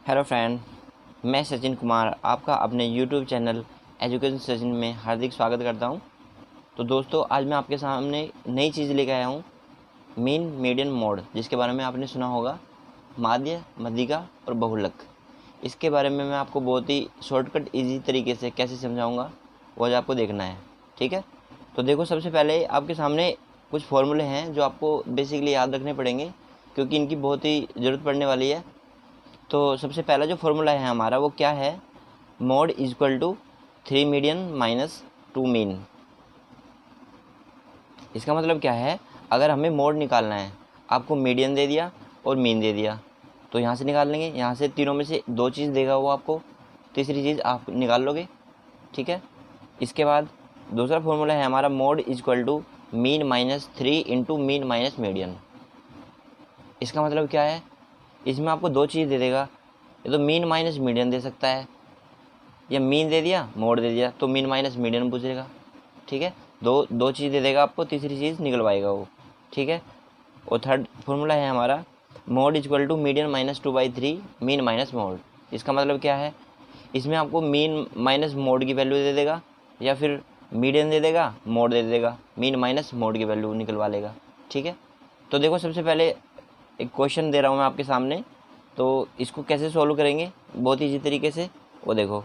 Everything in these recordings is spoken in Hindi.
हेलो फ्रेंड, मैं सचिन कुमार आपका अपने यूट्यूब चैनल एजुकेशन सचिन में हार्दिक स्वागत करता हूं। तो दोस्तों, आज मैं आपके सामने नई चीज़ लेकर आया हूं, मीन मीडियन मोड, जिसके बारे में आपने सुना होगा, माध्य, मध्यिका और बहुलक। इसके बारे में मैं आपको बहुत ही शॉर्टकट ईजी तरीके से कैसे समझाऊँगा वो आज आपको देखना है। ठीक है, तो देखो, सबसे पहले आपके सामने कुछ फॉर्मूले हैं जो आपको बेसिकली याद रखने पड़ेंगे, क्योंकि इनकी बहुत ही ज़रूरत पड़ने वाली है। तो सबसे पहला जो फॉर्मूला है हमारा वो क्या है, mode equal to 3 median minus 2 mean. इसका मतलब क्या है, अगर हमें मोड निकालना है, आपको मीडियन दे दिया और मीन दे दिया, तो यहाँ से निकाल लेंगे। यहाँ से तीनों में से दो चीज़ देगा वो आपको, तीसरी चीज़ आप निकाल लोगे। ठीक है, इसके बाद दूसरा फॉर्मूला है हमारा, mode equal to mean minus 3 into mean minus median. इसका मतलब क्या है, इसमें आपको दो चीज़ दे देगा, ये तो मीन माइनस मीडियन दे सकता है, या मीन दे दिया मोड दे दिया, तो मीन माइनस मीडियन पूछेगा। ठीक है, दो दो चीज़ दे देगा आपको, तीसरी चीज़ निकलवाएगा वो। ठीक है, और थर्ड फॉर्मूला है हमारा, mode equal to median minus 2/3 mean minus mode. इसका मतलब क्या है, इसमें आपको मीन माइनस मोड की वैल्यू दे देगा, या फिर मीडियन दे देगा, मोड दे देगा, मीन माइनस मोड की वैल्यू निकलवा लेगा। ठीक है, तो देखो, सबसे पहले एक क्वेश्चन दे रहा हूँ मैं आपके सामने, तो इसको कैसे सॉल्व करेंगे बहुत ईजी तरीके से, वो देखो।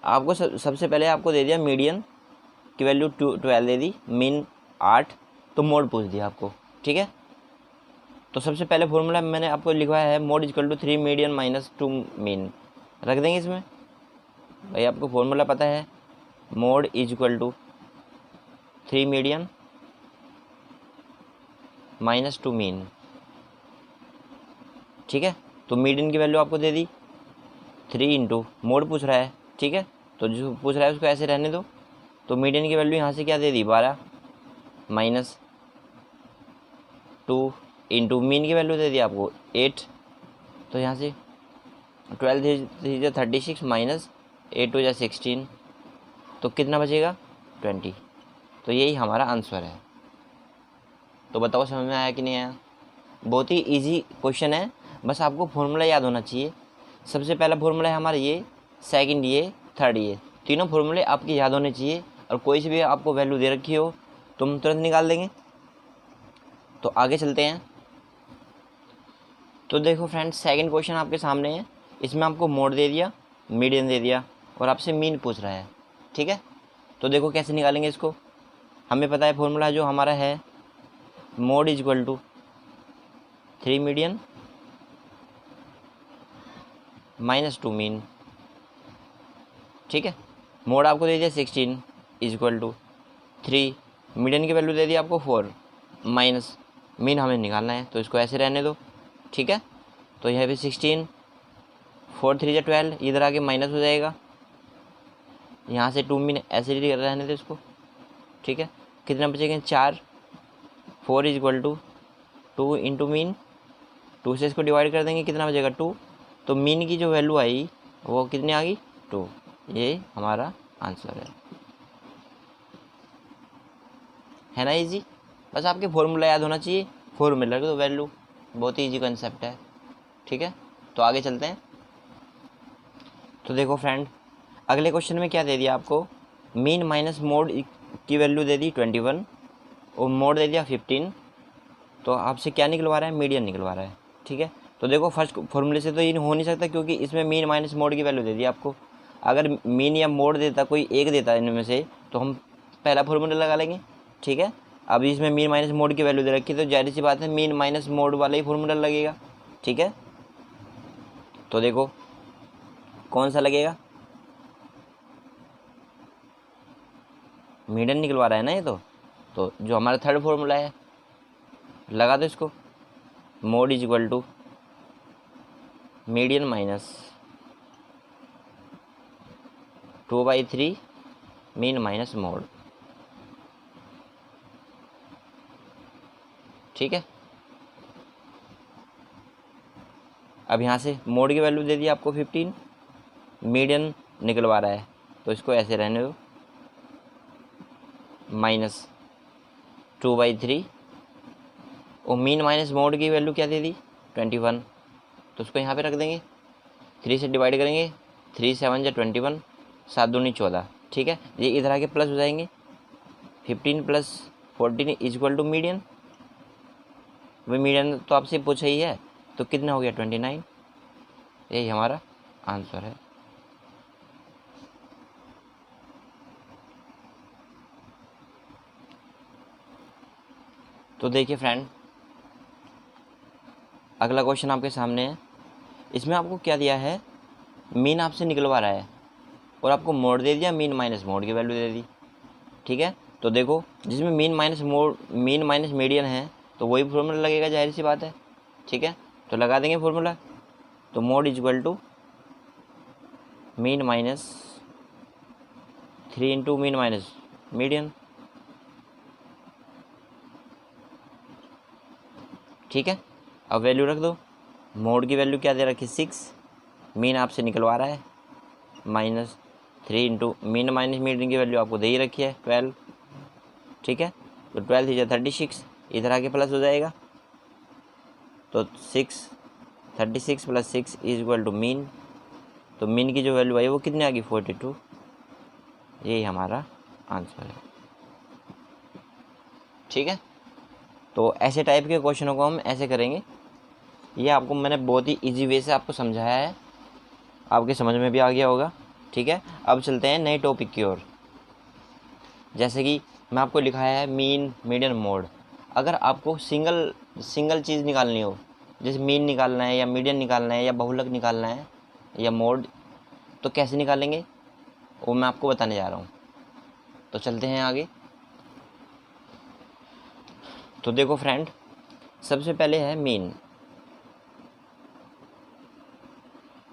आपको सबसे पहले आपको दे दिया मीडियन की वैल्यू 12 दे दी, मीन 8, तो मोड पूछ दिया आपको। ठीक है, तो सबसे पहले फॉर्मूला मैंने आपको लिखवाया है, mode equal to 3 median minus 2 mean. रख देंगे इसमें, भाई आपको फॉर्मूला पता है, mode equal to 3 median minus 2 mean. ठीक है, तो मीडियन की वैल्यू आपको दे दी 3 इंटू मोड पूछ रहा है। ठीक है, तो जो पूछ रहा है उसको ऐसे रहने दो। तो मीडियन की वैल्यू यहाँ से क्या दे दी, 12 माइनस 2 इंटू मीन की वैल्यू दे दी आपको 8, तो यहाँ से 12 3 36 माइनस 8 2 16, तो कितना बचेगा 20। तो यही हमारा आंसर है। तो बताओ समझ में आया कि नहीं आया। बहुत ही इजी क्वेश्चन है, बस आपको फॉर्मूला याद होना चाहिए। सबसे पहला फॉर्मूला है हमारा ये, सेकंड ये, थर्ड ये, तीनों फॉर्मूले आपके याद होने चाहिए। और कोई सी भी आपको वैल्यू दे रखी हो तो हम तुरंत निकाल देंगे। तो आगे चलते हैं। तो देखो फ्रेंड्स, सेकंड क्वेश्चन आपके सामने है। इसमें आपको मोड दे दिया, मीडियन दे दिया, और आपसे मीन पूछ रहा है। ठीक है, तो देखो कैसे निकालेंगे इसको। हमें पता है फॉर्मूला जो हमारा है, mode equal to 3 median minus 2 mean. ठीक है, मोड आपको दे दिया 16 इक्वल टू 3, मीडियन की वैल्यू दे दी आपको 4, माइनस मीन हमें निकालना है, तो इसको ऐसे रहने दो। ठीक है, तो यह भी 16, 4 3 12, इधर आके माइनस हो जाएगा, यहाँ से 2 मीन ऐसे रहने दो इसको। ठीक है, कितना बचेगा 4, 4 इक्वल टू 2 इंटू मीन, 2 से इसको डिवाइड कर देंगे, कितना बचेगा 2। तो मीन की जो वैल्यू आई वो कितनी आ गई 2। ये हमारा आंसर है ना इजी। बस आपके फॉर्मूला याद होना चाहिए, फॉर्मूला की तो वैल्यू, बहुत ही इजी कंसेप्ट है। ठीक है, तो आगे चलते हैं। तो देखो फ्रेंड, अगले क्वेश्चन में क्या दे दिया आपको, मीन माइनस मोड की वैल्यू दे दी 21 और मोड दे दिया 15। तो आपसे क्या निकलवा रहा है, मीडियन निकलवा रहा है। ठीक है, तो देखो फर्स्ट फॉर्मूले से तो ये हो नहीं सकता, क्योंकि इसमें मीन माइनस मोड की वैल्यू दे दी आपको। अगर मीन या मोड देता, कोई एक देता इनमें से, तो हम पहला फॉर्मूला लगा लेंगे। ठीक है, अब इसमें मीन माइनस मोड की वैल्यू दे रखी है, तो जाहिर सी बात है मीन माइनस मोड वाला ही फॉर्मूला लगेगा। ठीक है, तो देखो कौन सा लगेगा, मीडियन निकलवा रहा है ना ये तो जो हमारा थर्ड फॉर्मूला है लगा दो इसको, mode is equal to median minus 2/3 mean minus mode. ठीक है, अब यहाँ से मोड की वैल्यू दे दी आपको 15, मीडियन निकलवा रहा है, तो इसको ऐसे रहने दो, माइनस 2/3, और मीन माइनस मोड की वैल्यू क्या दे दी 21। तो उसको यहाँ पे रख देंगे, 3 से डिवाइड करेंगे, 3 7 जा 21, 7 दूनी 14, ठीक है। ये इधर आके प्लस हो जाएंगे, 15 + 14 = मीडियन। वही मीडियन तो आपसे पूछा ही है, तो कितना हो गया 29। यही हमारा आंसर है। तो देखिए फ्रेंड, अगला क्वेश्चन आपके सामने है। इसमें आपको क्या दिया है, मीन आपसे निकलवा रहा है और आपको मोड दे दिया, मीन माइनस मोड की वैल्यू दे दी, ठीक है। तो देखो, जिसमें मीन माइनस मीडियन है तो वही फॉर्मूला लगेगा, जाहिर सी बात है, ठीक है। तो लगा देंगे फॉर्मूला। तो mode = mean minus 3 × mean minus median, ठीक है। अब वैल्यू रख दो। मोड की वैल्यू क्या दे रखी, 6, मीन आपसे निकलवा रहा है, -3 × मीन माइनस मीडियन की वैल्यू आपको दे ही रखी है 12, ठीक है। तो 12 × 36, इधर आके प्लस हो जाएगा, तो 36 + 6 = मीन। तो मीन की जो वैल्यू आई वो कितनी आ गई, 42। यही हमारा आंसर है, ठीक है। तो ऐसे टाइप के क्वेश्चनों को हम ऐसे करेंगे। ये आपको मैंने बहुत ही इजी वे से आपको समझाया है, आपके समझ में भी आ गया होगा, ठीक है। अब चलते हैं नए टॉपिक की ओर। जैसे कि मैं आपको लिखाया है मीन, मीडियन, मोड। अगर आपको सिंगल चीज़ निकालनी हो, जैसे मीन निकालना है या मीडियन निकालना है या बहुलक निकालना है या मोड, तो कैसे निकालेंगे वो मैं आपको बताने जा रहा हूँ। तो चलते हैं आगे। तो देखो फ्रेंड, सबसे पहले है मीन।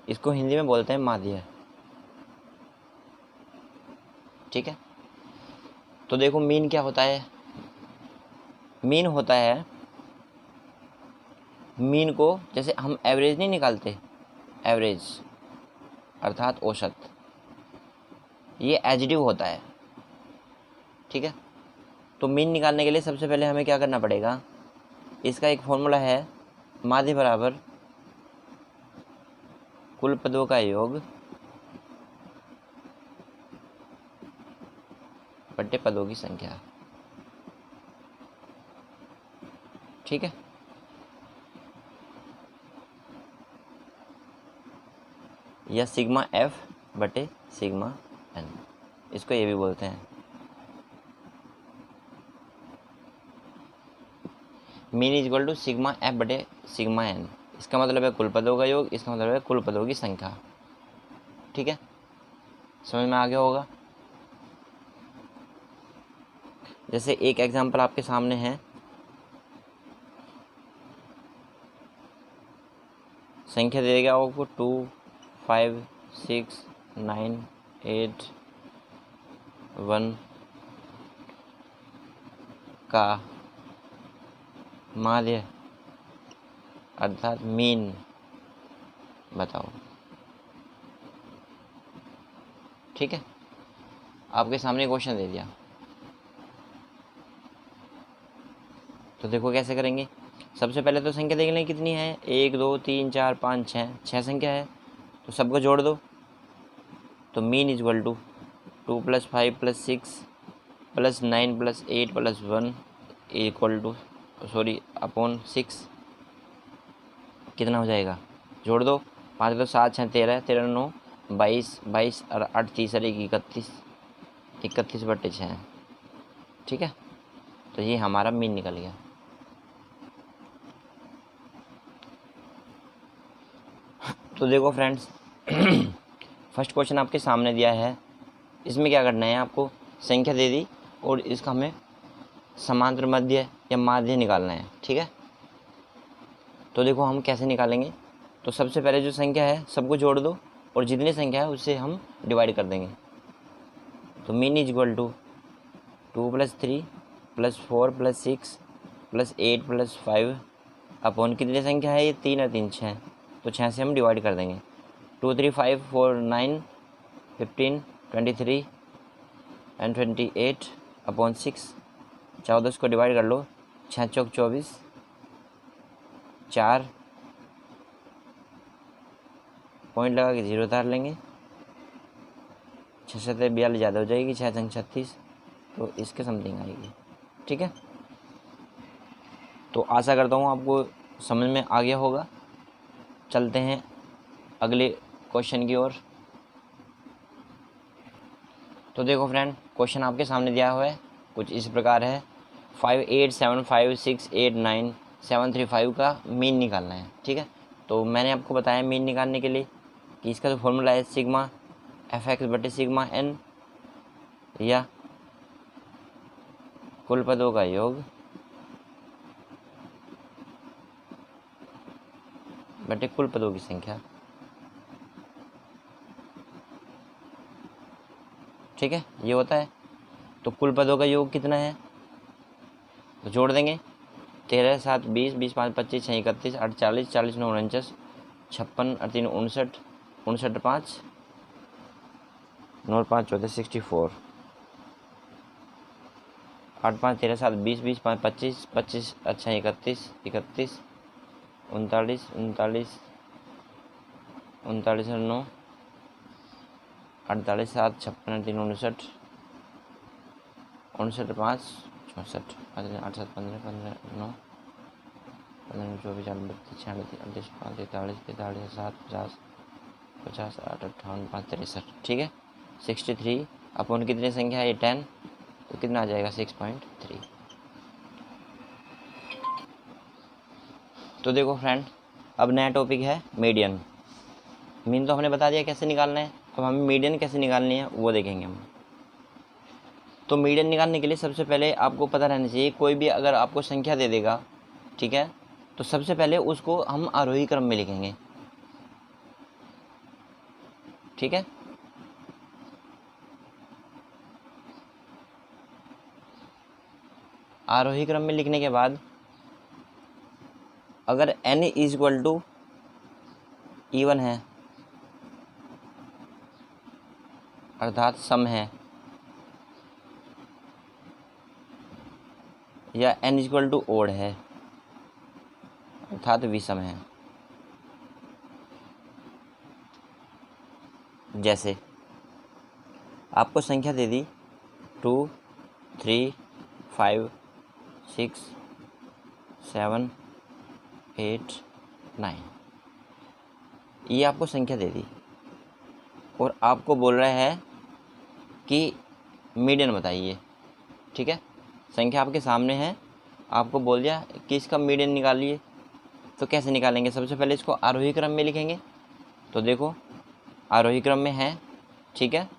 इसको हिंदी में बोलते हैं माध्य, ठीक है। तो देखो मीन क्या होता है, मीन होता है, मीन को जैसे हम एवरेज नहीं निकालते, एवरेज अर्थात औसत, ये एडजेक्टिव होता है, ठीक है। तो मीन निकालने के लिए सबसे पहले हमें क्या करना पड़ेगा, इसका एक फॉर्मूला है, माध्य बराबर कुल पदों का योग बटे पदों की संख्या, ठीक है। या सिग्मा F बटे सिग्मा N, इसको ये भी बोलते हैं। मीन = सिग्मा F बटे सिग्मा N, इसका मतलब है कुल पदों का योग, इसका मतलब है कुल पदों की संख्या, ठीक है। समझ में आ गया होगा। जैसे एक एग्जांपल आपके सामने है, संख्या दे देगा आपको 2 5 6 9 8 1 का माध्य अर्थात मीन बताओ, ठीक है। आपके सामने क्वेश्चन दे दिया, तो देखो कैसे करेंगे। सबसे पहले तो संख्या देख लें कितनी है, 1 2 3 4 5 6 संख्या है, तो सबको जोड़ दो। तो मीन = 2 + 5 + 6 + 9 + 8 + 1 अपॉन 6, कितना हो जाएगा, जोड़ दो। 5 2 7 6 13, 13 9 22, 22 और 8 30 और 1 31, 31 बटे 6, ठीक है। तो ये हमारा मीन निकल गया। तो देखो फ्रेंड्स, फर्स्ट क्वेश्चन आपके सामने दिया है, इसमें क्या करना है, आपको संख्या दे दी और इसका हमें समांतर मध्य या माध्य निकालना है, ठीक है। तो देखो हम कैसे निकालेंगे। तो सबसे पहले जो संख्या है सबको जोड़ दो और जितनी संख्या है उससे हम डिवाइड कर देंगे। तो मीन = 2 + 3 + 4 + 6 + 8 + 5 अपॉन कितनी संख्या है, ये 3 और 3 6, तो 6 से हम डिवाइड कर देंगे। 2 3 5 4 9 15 23 एंड 28 अपॉन 6, 14 को डिवाइड कर लो, 6 चौक 24, 4 पॉइंट लगा के 0 उतार लेंगे। 6 7 42 ज़्यादा हो जाएगी, 6 6 36, तो इसके समथिंग आएगी। ठीक है, तो आशा करता हूँ आपको समझ में आ गया होगा। चलते हैं अगले क्वेश्चन की ओर। तो देखो फ्रेंड, क्वेश्चन आपके सामने दिया हुआ है, कुछ इस प्रकार है। 5 8 7 5 6 8 9 7 3 5 का मीन निकालना है। ठीक है, तो मैंने आपको बताया मीन निकालने के लिए कि इसका जो फॉर्मूला है सिग्मा fx बटे सिग्मा n, या कुल पदों का योग बटे कुल पदों की संख्या। ठीक है, ये होता है। तो कुल पदों का योग कितना है, तो जोड़ देंगे। 13 7 20 20 5 25 6 31 8 40 40 9 49 56 और 3 59 59 5 9 5 14 64 8 5 13 7 20 20 5 25 25 अच्छा 31 31 39 39 39 और 9 48 7 56 3 59 59 5 64 8 7 15 15 9 15 24 48 36 38 5 43 43 7 50 50 8 58 5 63। ठीक है, 63 अपन कितनी संख्या है 10, तो कितना आ जाएगा 6.3। तो देखो फ्रेंड, अब नया टॉपिक है मीडियन। मीन तो हमने बता दिया कैसे निकालना है, अब हमें मीडियन कैसे निकालनी है वो देखेंगे हम। तो मीडियन निकालने के लिए सबसे पहले आपको पता रहना चाहिए, कोई भी अगर आपको संख्या दे देगा, ठीक है, तो सबसे पहले उसको हम आरोही क्रम में लिखेंगे। ठीक है, आरोही क्रम में लिखने के बाद अगर n इक्वल टू इवन है, अर्थात सम है, या n इक्वल टू ओड है, अर्थात विषम है, जैसे आपको संख्या दे दी 2 3 5 6 7 8 9, ये आपको संख्या दे दी और आपको बोल रहा है कि मीडियन बताइए। ठीक है, संख्या आपके सामने है, आपको बोल दिया कि इसका मीडियन निकालिए। तो कैसे निकालेंगे, सबसे पहले इसको आरोही क्रम में लिखेंगे। तो देखो आरोही क्रम में है, ठीक है,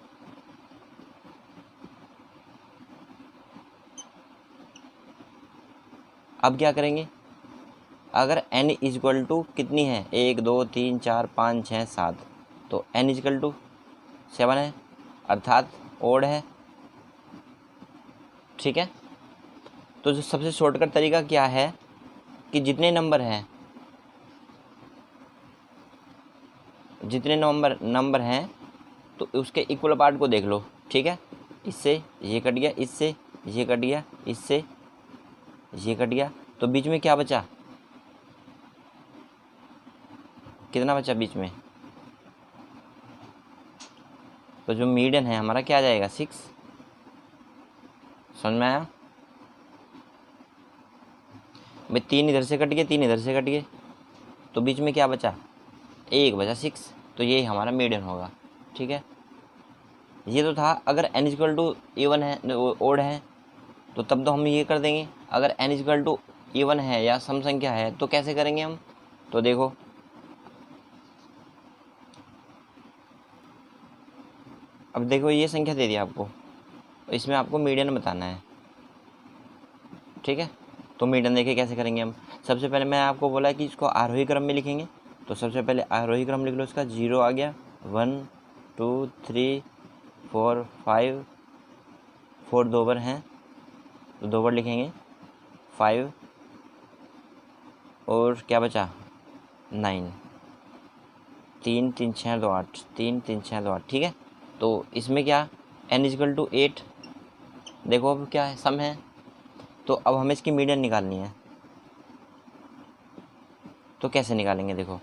अब क्या करेंगे, अगर n इक्वल टू कितनी है 1 2 3 4 5 6 7, तो n इक्वल टू 7 है, अर्थात ओड है। ठीक है, तो जो सबसे शॉर्टकट तरीका क्या है कि जितने नंबर हैं तो उसके इक्वल पार्ट को देख लो। ठीक है, इससे ये कट गया, इससे ये कट गया, इससे ये कट गया, तो बीच में क्या बचा, कितना बचा बीच में, तो जो मीडियन है हमारा क्या आ जाएगा 6। समझ में आया भाई, 3 इधर से कट गए 3 इधर से कट गए, तो बीच में क्या बचा, 1 बचा 6, तो यही हमारा मीडियन होगा। ठीक है, ये तो था अगर n इक्वल टू इवन है ओड है, तो तब तो हम ये कर देंगे। अगर n इक्वल टू इवन है या सम संख्या है तो कैसे करेंगे हम, तो देखो अब देखो ये संख्या दे दी आपको, इसमें आपको मीडियन बताना है। ठीक है, तो मीडियन देखे कैसे करेंगे हम, सबसे पहले मैं आपको बोला कि इसको आरोही क्रम में लिखेंगे। तो सबसे पहले आरोही क्रम लिख लो, इसका 0 आ गया, 1 2 3 4 5, 4 दो बार हैं तो 2 बार लिखेंगे, 5 और क्या बचा 9, 3 3 6 2 8, 3 3 6 2 8। ठीक है, तो इसमें क्या n इक्वल टू 8, देखो अब क्या है सम है, तो अब हमें इसकी मीडियन निकालनी है। तो कैसे निकालेंगे, देखो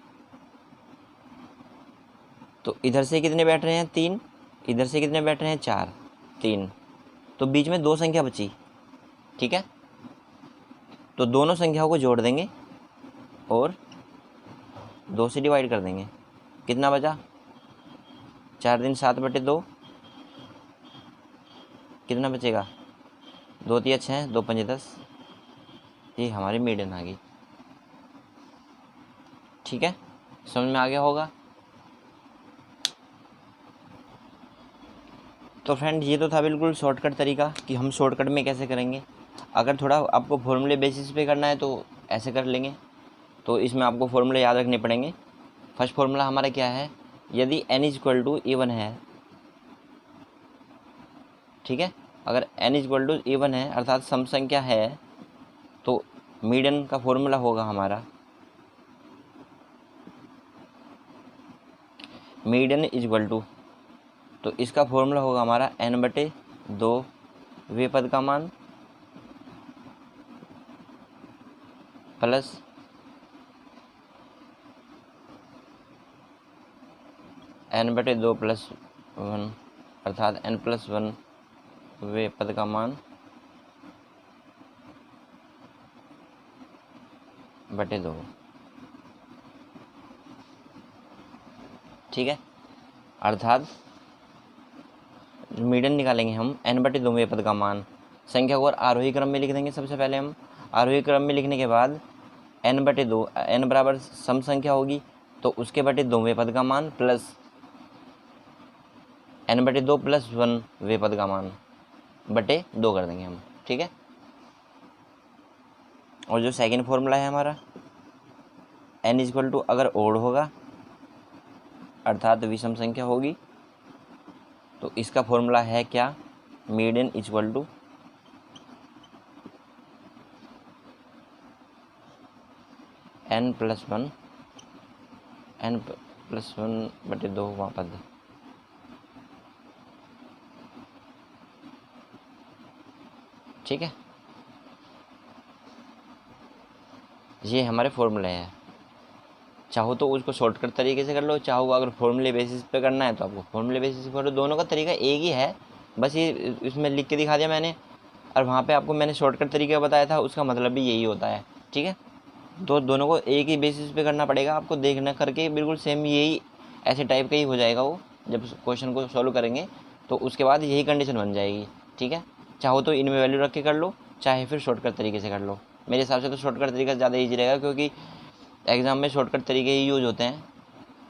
तो इधर से कितने बैठ रहे हैं 3, इधर से कितने बैठ रहे हैं 4, 3, तो बीच में 2 संख्या बची। ठीक है, तो दोनों संख्याओं को जोड़ देंगे और 2 से डिवाइड कर देंगे। कितना बचा, 4 दिन 7/2, कितना बचेगा, 2 3 6, 2 5 10। ये हमारी मीडियन आ गई। ठीक है, समझ में आ गया होगा। तो फ्रेंड ये तो था बिल्कुल शॉर्टकट तरीका कि हम शॉर्टकट में कैसे करेंगे। अगर थोड़ा आपको फॉर्मूले बेसिस पे करना है तो ऐसे कर लेंगे। तो इसमें आपको फॉर्मूले याद रखने पड़ेंगे। फर्स्ट फॉर्मूला हमारा क्या है, यदि n = even है, ठीक है, अगर n = even है अर्थात सम संख्या है, तो मीडियन का फॉर्मूला होगा हमारा मीडियन = तो इसका फॉर्मूला होगा हमारा n/2 वे पद का मान प्लस n/2 + 1 अर्थात n+1 वे पद का मान बटे 2। ठीक है, अर्थात मीडियन निकालेंगे हम n/2 वे पद का मान। संख्या को और आरोही क्रम में लिख देंगे। सबसे पहले हम आरोही क्रम में लिखने के बाद n/2, n बराबर सम संख्या होगी तो उसके बटे 2वें पद का मान प्लस n/2 + 1 वे पद का मान बटे 2 कर देंगे हम। ठीक है, और जो सेकंड फॉर्मूला है हमारा n = अगर ओड होगा अर्थात विषम संख्या होगी तो इसका फॉर्मूला है क्या, मीडियन = n+1 बटे 2 पद। ठीक है, ये हमारे फॉर्मूले हैं। चाहो तो उसको शॉर्टकट तरीके से कर लो, चाहो अगर फॉर्मूले बेसिस पे करना है तो आपको फॉर्मूले बेसिस पे करो। दोनों का तरीका एक ही है, बस ये इसमें लिख के दिखा दिया मैंने और वहाँ पे आपको मैंने शॉर्टकट तरीका बताया था, उसका मतलब भी यही होता है। ठीक है, तो दोनों को एक ही बेसिस पे करना पड़ेगा आपको, देखना करके बिल्कुल सेम यही ऐसे टाइप का ही हो जाएगा वो। जब क्वेश्चन को सॉल्व करेंगे तो उसके बाद यही कंडीशन बन जाएगी। ठीक है, चाहो तो इनमें वैल्यू रख के कर लो, चाहे फिर शॉर्टकट तरीके से कर लो। मेरे हिसाब से तो शॉर्टकट तरीका ज़्यादा ईजी रहेगा, क्योंकि एग्ज़ाम में शॉर्टकट तरीके ही यूज होते हैं।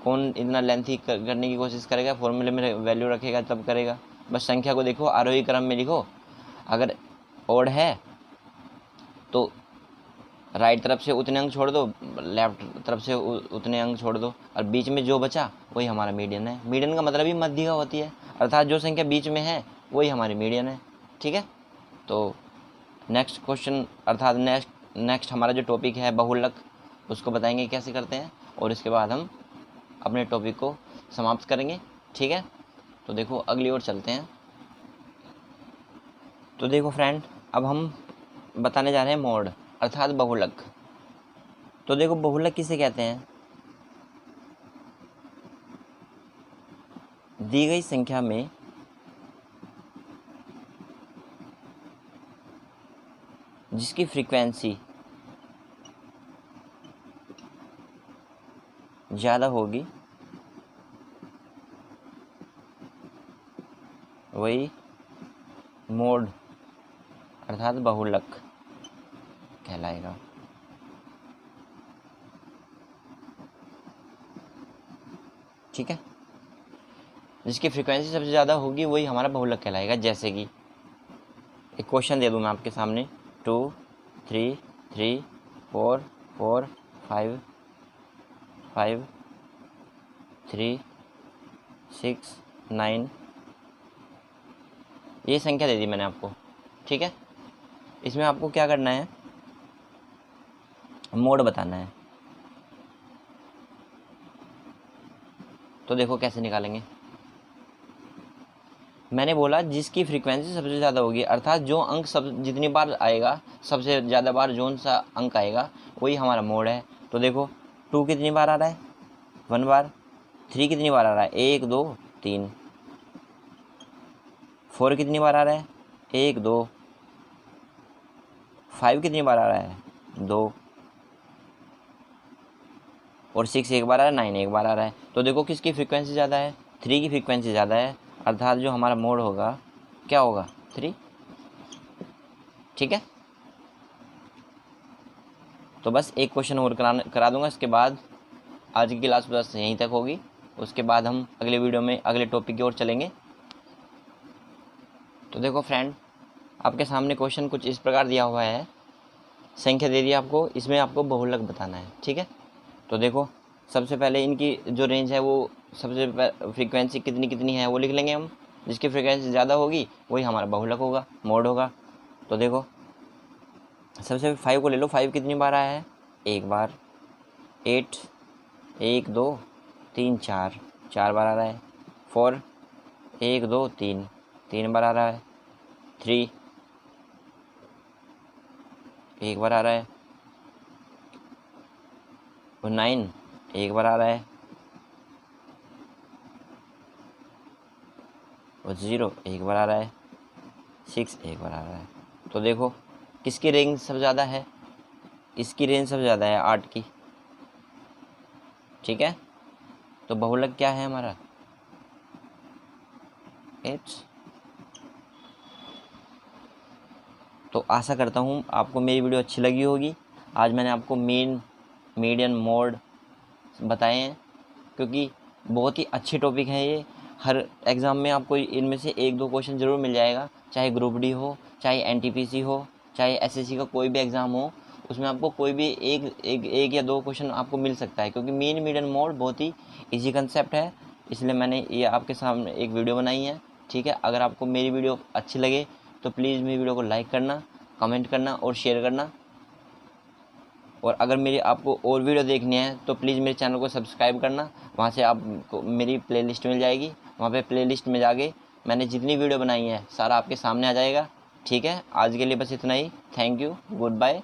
कौन इतना लेंथी करने की कोशिश करेगा, फॉर्मूले में वैल्यू रखेगा तब करेगा। बस संख्या को देखो, आरोही क्रम में लिखो, अगर ओड है तो राइट तरफ से उतने अंक छोड़ दो, लेफ्ट तरफ से उतने अंक छोड़ दो, और बीच में जो बचा वही हमारा मीडियन है। मीडियन का मतलब ही मध्यिका होती है, अर्थात जो संख्या बीच में है वही हमारी मीडियन है। ठीक है, तो नेक्स्ट क्वेश्चन अर्थात नेक्स्ट हमारा जो टॉपिक है बहुलक, उसको बताएंगे कैसे करते हैं, और इसके बाद हम अपने टॉपिक को समाप्त करेंगे। ठीक है, तो देखो अगली ओर चलते हैं। तो देखो फ्रेंड, अब हम बताने जा रहे हैं मॉड अर्थात बहुलक। तो देखो बहुलक किसे कहते हैं, दी गई संख्या में जिसकी फ्रीक्वेंसी ज़्यादा होगी वही मोड अर्थात बहुलक कहलाएगा। ठीक है, जिसकी फ्रीक्वेंसी सबसे ज़्यादा होगी वही हमारा बहुलक कहलाएगा। जैसे कि एक क्वेश्चन दे दूँ मैं आपके सामने, 2 3 3 4 4 5 5 3 6 9, ये संख्या दे दी मैंने आपको। ठीक है, इसमें आपको क्या करना है, मोड बताना है। तो देखो कैसे निकालेंगे। मैंने बोला जिसकी फ्रीक्वेंसी सबसे ज़्यादा होगी, अर्थात जो अंक सब जितनी बार आएगा, सबसे ज़्यादा बार जो सा अंक आएगा वही हमारा मोड है। तो देखो 2 कितनी बार आ रहा है, 1 बार, 3 कितनी बार आ रहा है, 1 2 3। 4 कितनी बार आ रहा है, 1 2। 5 कितनी बार आ रहा है, 2। और 6 एक बार आ रहा है, 9 एक बार आ रहा है। तो देखो किसकी फ्रीक्वेंसी ज़्यादा है, 3 की फ्रीक्वेंसी ज़्यादा है, अर्थात जो हमारा मोड होगा क्या होगा, 3। ठीक है, तो बस एक क्वेश्चन और करा दूंगा, इसके बाद आज की क्लास बस यहीं तक होगी। उसके बाद हम अगले वीडियो में अगले टॉपिक की ओर चलेंगे। तो देखो फ्रेंड, आपके सामने क्वेश्चन कुछ इस प्रकार दिया हुआ है, संख्या दे दी आपको, इसमें आपको बहुलक बताना है। ठीक है, तो देखो सबसे पहले इनकी जो रेंज है वो सबसे फ्रीक्वेंसी कितनी कितनी है वो लिख लेंगे हम। जिसकी फ्रीक्वेंसी ज़्यादा होगी वही हमारा बहुलक होगा, मोड होगा। तो देखो सबसे 5 को ले लो, 5 कितनी बार आया है, 1 बार। 8 1 2 3 4, 4 बार आ रहा है। 4 1 2 3, 3 बार आ रहा है। 3 1 बार आ रहा है। और 9 1 बार आ रहा है। और 0 1 बार आ रहा है। 6 1 बार आ रहा है। तो देखो किसकी रेंज सबसे ज़्यादा है, इसकी रेंज सबसे ज़्यादा है 8 की। ठीक है, तो बहुलक क्या है हमारा, 8। तो आशा करता हूँ आपको मेरी वीडियो अच्छी लगी होगी। आज मैंने आपको मीन, मीडियन, मोड बताए हैं, क्योंकि बहुत ही अच्छे टॉपिक हैं ये। हर एग्ज़ाम में आपको इनमें से 1-2 क्वेश्चन ज़रूर मिल जाएगा, चाहे ग्रुप डी हो, चाहे एनटीपीसी हो, चाहे एसएससी का कोई भी एग्ज़ाम हो, उसमें आपको कोई भी एक या 2 क्वेश्चन आपको मिल सकता है। क्योंकि मीन, मीडियन, मोड बहुत ही ईजी कंसेप्ट है, इसलिए मैंने ये आपके सामने एक वीडियो बनाई है। ठीक है, अगर आपको मेरी वीडियो अच्छी लगे तो प्लीज़ मेरी वीडियो को लाइक करना, कमेंट करना और शेयर करना। और अगर मेरी आपको और वीडियो देखनी है तो प्लीज़ मेरे चैनल को सब्सक्राइब करना, वहाँ से आपको मेरी प्लेलिस्ट मिल जाएगी। वहाँ पे प्लेलिस्ट में जाके मैंने जितनी वीडियो बनाई है सारा आपके सामने आ जाएगा। ठीक है, आज के लिए बस इतना ही। Thank you, good bye.